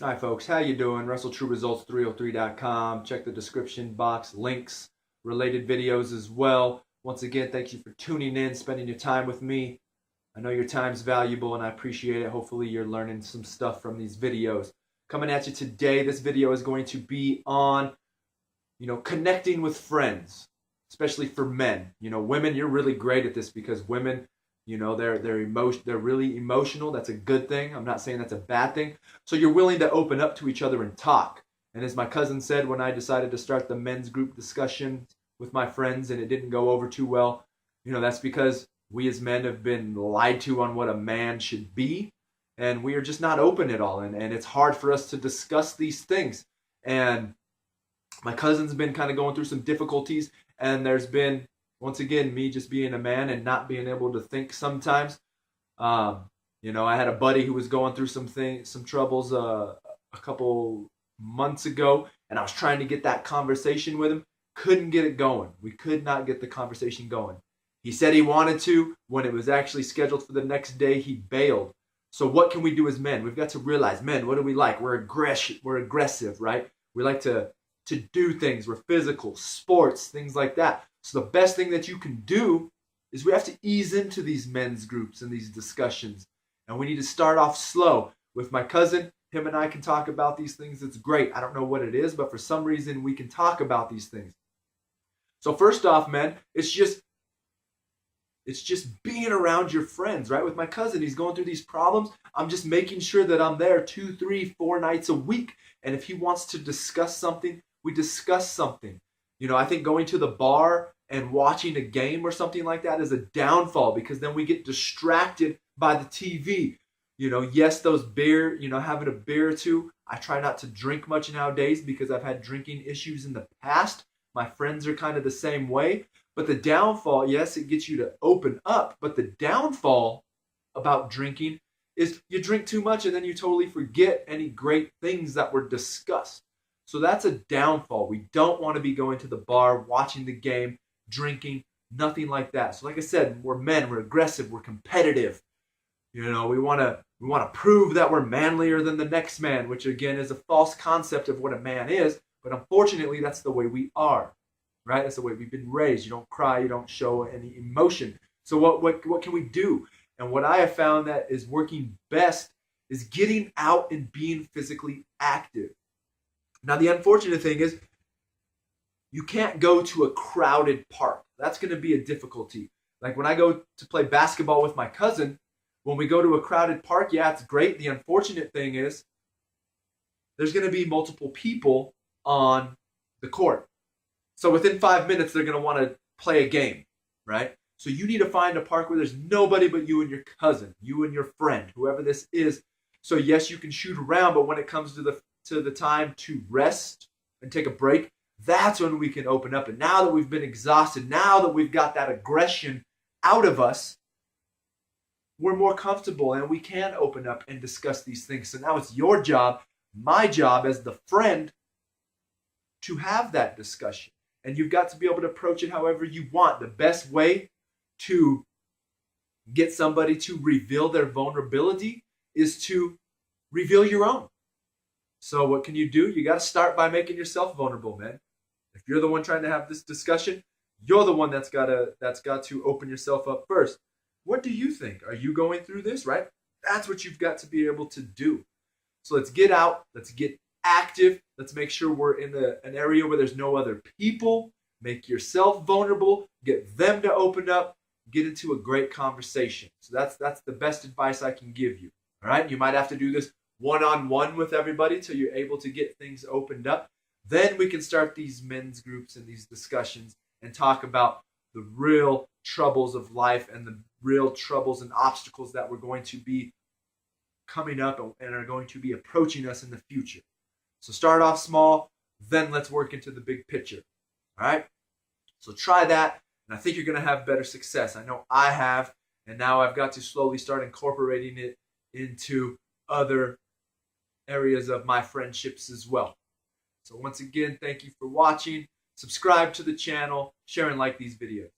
Hi folks, how you doing? WrestleTrueResults303.com. Check the description box, links, related videos as well. Once again, thank you for tuning in, spending your time with me. I know your time's valuable and I appreciate it. Hopefully you're learning some stuff from these videos. Coming at you today, this video is going to be on, connecting with friends, especially for men. Women, you're really great at this because women, they're really emotional. That's a good thing. I'm not saying that's a bad thing. So you're willing to open up to each other and talk. And as my cousin said, when I decided to start the men's group discussion with my friends and it didn't go over too well, that's because we as men have been lied to on what a man should be. And we are just not open at all. And it's hard for us to discuss these things. And my cousin's been kind of going through some difficulties. And there's been, once again, me just being a man and not being able to think sometimes. I had a buddy who was going through some troubles a couple months ago, and I was trying to get that conversation with him. Couldn't get it going. We could not get the conversation going. He said he wanted to. When it was actually scheduled for the next day, he bailed. So what can we do as men? We've got to realize, men, what do we like? We're aggressive, right? We like to do things. We're physical, sports, things like that. So the best thing that you can do is we have to ease into these men's groups and these discussions. And we need to start off slow. With my cousin, him and I can talk about these things. It's great. I don't know what it is, but for some reason we can talk about these things. So first off, men, it's just being around your friends, right? With my cousin, he's going through these problems. I'm just making sure that I'm there 2, 3, 4 nights a week. And if he wants to discuss something, we discuss something. I think going to the bar and watching a game or something like that is a downfall because then we get distracted by the TV. Yes, those beer, having a beer or two. I try not to drink much nowadays because I've had drinking issues in the past. My friends are kind of the same way. But the downfall, yes, it gets you to open up. But the downfall about drinking is you drink too much and then you totally forget any great things that were discussed. So that's a downfall. We don't want to be going to the bar, watching the game, drinking, nothing like that. So like I said, we're men, we're aggressive, we're competitive. We want to prove that we're manlier than the next man, which again is a false concept of what a man is. But unfortunately, that's the way we are, right? That's the way we've been raised. You don't cry, you don't show any emotion. So what can we do? And what I have found that is working best is getting out and being physically active. Now, the unfortunate thing is you can't go to a crowded park. That's going to be a difficulty. Like when I go to play basketball with my cousin, when we go to a crowded park, yeah, it's great. The unfortunate thing is there's going to be multiple people on the court. So within 5 minutes, they're going to want to play a game, right? So you need to find a park where there's nobody but you and your cousin, you and your friend, whoever this is. So yes, you can shoot around, but when it comes to the time to rest and take a break, that's when we can open up. And now that we've been exhausted, now that we've got that aggression out of us, we're more comfortable and we can open up and discuss these things. So now it's your job, my job as the friend, to have that discussion. And you've got to be able to approach it however you want. The best way to get somebody to reveal their vulnerability is to reveal your own. So what can you do? You got to start by making yourself vulnerable, man. If you're the one trying to have this discussion, you're the one that's got to open yourself up first. What do you think? Are you going through this, right? That's what you've got to be able to do. So let's get out. Let's get active. Let's make sure we're in an area where there's no other people. Make yourself vulnerable. Get them to open up. Get into a great conversation. So that's the best advice I can give you. All right? You might have to do this one-on-one with everybody till you're able to get things opened up. Then we can start these men's groups and these discussions and talk about the real troubles of life and the real troubles and obstacles that we're going to be coming up and are going to be approaching us in the future. So start off small, then let's work into the big picture. All right? So try that, and I think you're going to have better success. I know I have, and now I've got to slowly start incorporating it into other areas of my friendships as well. So once again, thank you for watching. Subscribe to the channel, share and like these videos.